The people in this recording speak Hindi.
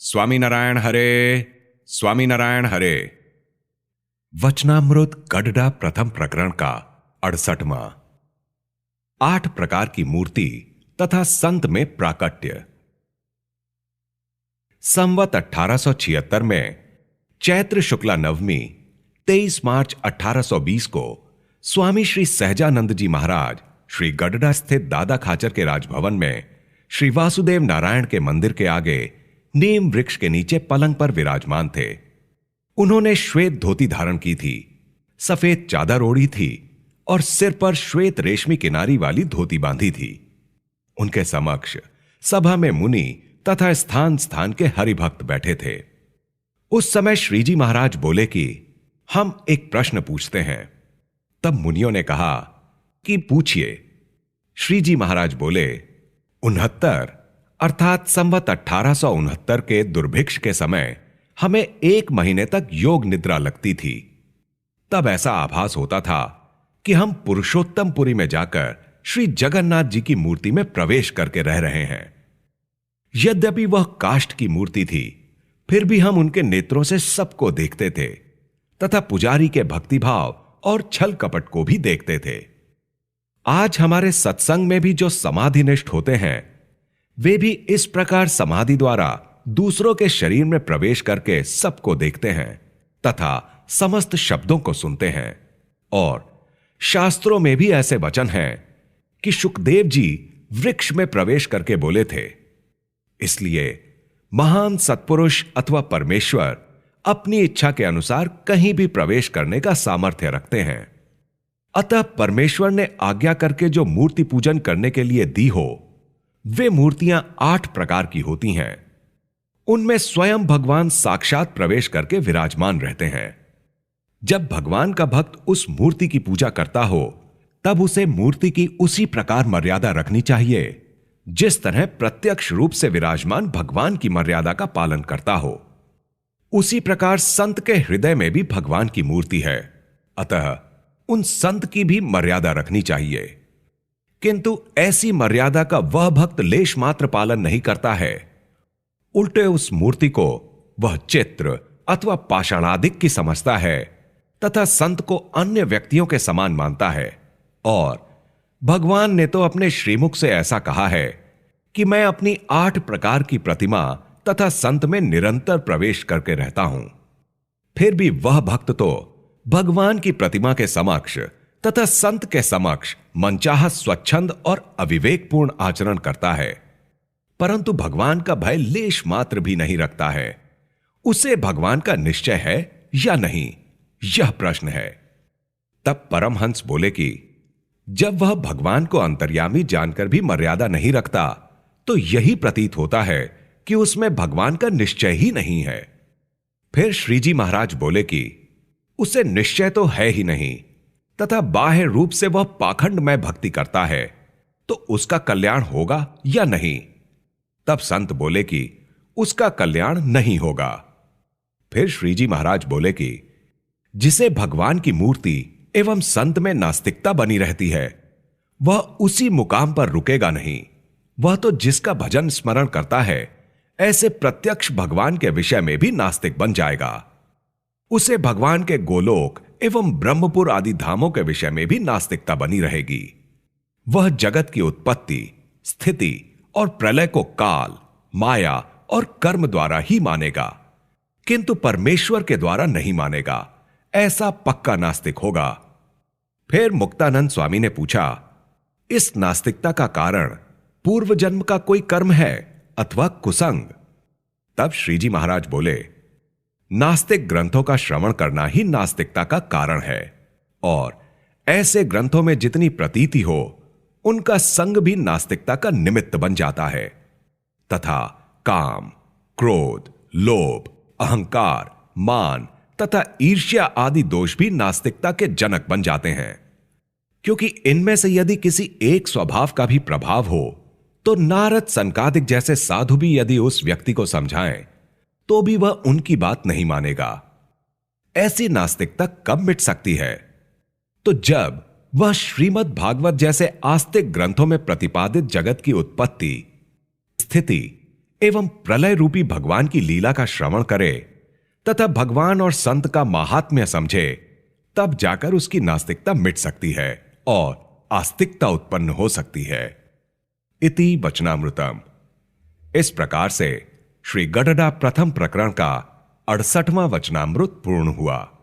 स्वामीनारायण हरे, स्वामीनारायण हरे। वचनामृत गडडा प्रथम प्रकरण का 68वां। 8 प्रकार की मूर्ति तथा संत में प्राकट्य। संवत 1876 में चैत्र शुक्ला नवमी 23 मार्च 1820 को स्वामी श्री सहजानंद जी महाराज श्री गडडा स्थित दादा खाचर के राजभवन में श्री वासुदेव नारायण के मंदिर के आगे नीम वृक्ष के नीचे पलंग पर विराजमान थे। उन्होंने श्वेत धोती धारण की थी, सफेद चादर ओढ़ी थी और सिर पर श्वेत रेशमी किनारी वाली धोती बांधी थी। उनके समक्ष सभा में मुनि तथा स्थान स्थान के हरिभक्त बैठे थे। उस समय श्रीजी महाराज बोले कि हम एक प्रश्न पूछते हैं। तब मुनियों ने कहा कि पूछिए। श्रीजी महाराज बोले, 69 अर्थात संवत 1869 के दुर्भिक्ष के समय हमें 1 महीने तक योग निद्रा लगती थी। तब ऐसा आभास होता था कि हम पुरुषोत्तमपुरी में जाकर श्री जगन्नाथ जी की मूर्ति में प्रवेश करके रह रहे हैं। यद्यपि वह काष्ठ की मूर्ति थी, फिर भी हम उनके नेत्रों से सबको देखते थे तथा पुजारी के भक्तिभाव और छल कपट को भी देखते थे। आज हमारे सत्संग में भी जो समाधिनिष्ठ होते हैं, वे भी इस प्रकार समाधि द्वारा दूसरों के शरीर में प्रवेश करके सबको देखते हैं तथा समस्त शब्दों को सुनते हैं। और शास्त्रों में भी ऐसे वचन हैं कि शुकदेव जी वृक्ष में प्रवेश करके बोले थे। इसलिए महान सत्पुरुष अथवा परमेश्वर अपनी इच्छा के अनुसार कहीं भी प्रवेश करने का सामर्थ्य रखते हैं। अतः परमेश्वर ने आज्ञा करके जो मूर्ति पूजन करने के लिए दी हो, वे मूर्तियां 8 प्रकार की होती हैं। उनमें स्वयं भगवान साक्षात प्रवेश करके विराजमान रहते हैं। जब भगवान का भक्त उस मूर्ति की पूजा करता हो, तब उसे मूर्ति की उसी प्रकार मर्यादा रखनी चाहिए जिस तरह प्रत्यक्ष रूप से विराजमान भगवान की मर्यादा का पालन करता हो। उसी प्रकार संत के हृदय में भी भगवान की मूर्ति है, अतः उन संत की भी मर्यादा रखनी चाहिए। किंतु ऐसी मर्यादा का वह भक्त लेश मात्र पालन नहीं करता है। उल्टे उस मूर्ति को वह चित्र अथवा पाषाणादिक की समझता है तथा संत को अन्य व्यक्तियों के समान मानता है। और भगवान ने तो अपने श्रीमुख से ऐसा कहा है कि मैं अपनी 8 प्रकार की प्रतिमा तथा संत में निरंतर प्रवेश करके रहता हूं। फिर भी वह भक्त तो भगवान की प्रतिमा के समक्ष तथा संत के समक्ष मनचाह स्वच्छंद और अविवेकपूर्ण आचरण करता है, परंतु भगवान का भय लेश मात्र भी नहीं रखता है। उसे भगवान का निश्चय है या नहीं, यह प्रश्न है। तब परमहंस बोले कि जब वह भगवान को अंतर्यामी जानकर भी मर्यादा नहीं रखता, तो यही प्रतीत होता है कि उसमें भगवान का निश्चय ही नहीं है। फिर श्रीजी महाराज बोले कि उसे निश्चय तो है ही नहीं तथा बाह्य रूप से वह पाखंड में भक्ति करता है, तो उसका कल्याण होगा या नहीं? तब संत बोले कि उसका कल्याण नहीं होगा। फिर श्रीजी महाराज बोले कि जिसे भगवान की मूर्ति एवं संत में नास्तिकता बनी रहती है, वह उसी मुकाम पर रुकेगा नहीं। वह तो जिसका भजन स्मरण करता है, ऐसे प्रत्यक्ष भगवान के विषय में भी नास्तिक बन जाएगा। उसे भगवान के गोलोक एवं ब्रह्मपुर आदि धामों के विषय में भी नास्तिकता बनी रहेगी। वह जगत की उत्पत्ति, स्थिति और प्रलय को काल, माया और कर्म द्वारा ही मानेगा, किंतु परमेश्वर के द्वारा नहीं मानेगा। ऐसा पक्का नास्तिक होगा। फिर मुक्तानंद स्वामी ने पूछा, इस नास्तिकता का कारण पूर्व जन्म का कोई कर्म है अथवा कुसंग? तब श्रीजी महाराज बोले, नास्तिक ग्रंथों का श्रवण करना ही नास्तिकता का कारण है, और ऐसे ग्रंथों में जितनी प्रतीति हो, उनका संग भी नास्तिकता का निमित्त बन जाता है तथा काम, क्रोध, लोभ, अहंकार, मान तथा ईर्ष्या आदि दोष भी नास्तिकता के जनक बन जाते हैं। क्योंकि इनमें से यदि किसी एक स्वभाव का भी प्रभाव हो, तो नारद सनकादिक जैसे साधु भी यदि उस व्यक्ति को समझाएं, तो भी वह उनकी बात नहीं मानेगा। ऐसी नास्तिकता कब मिट सकती है? तो जब वह श्रीमद् भागवत जैसे आस्तिक ग्रंथों में प्रतिपादित जगत की उत्पत्ति, स्थिति एवं प्रलय रूपी भगवान की लीला का श्रवण करे तथा भगवान और संत का महात्म्य समझे, तब जाकर उसकी नास्तिकता मिट सकती है और आस्तिकता उत्पन्न हो सकती है। इति वचनामृतम। इस प्रकार से श्री गडडा प्रथम प्रकरण का 68वां वचनामृत पूर्ण हुआ।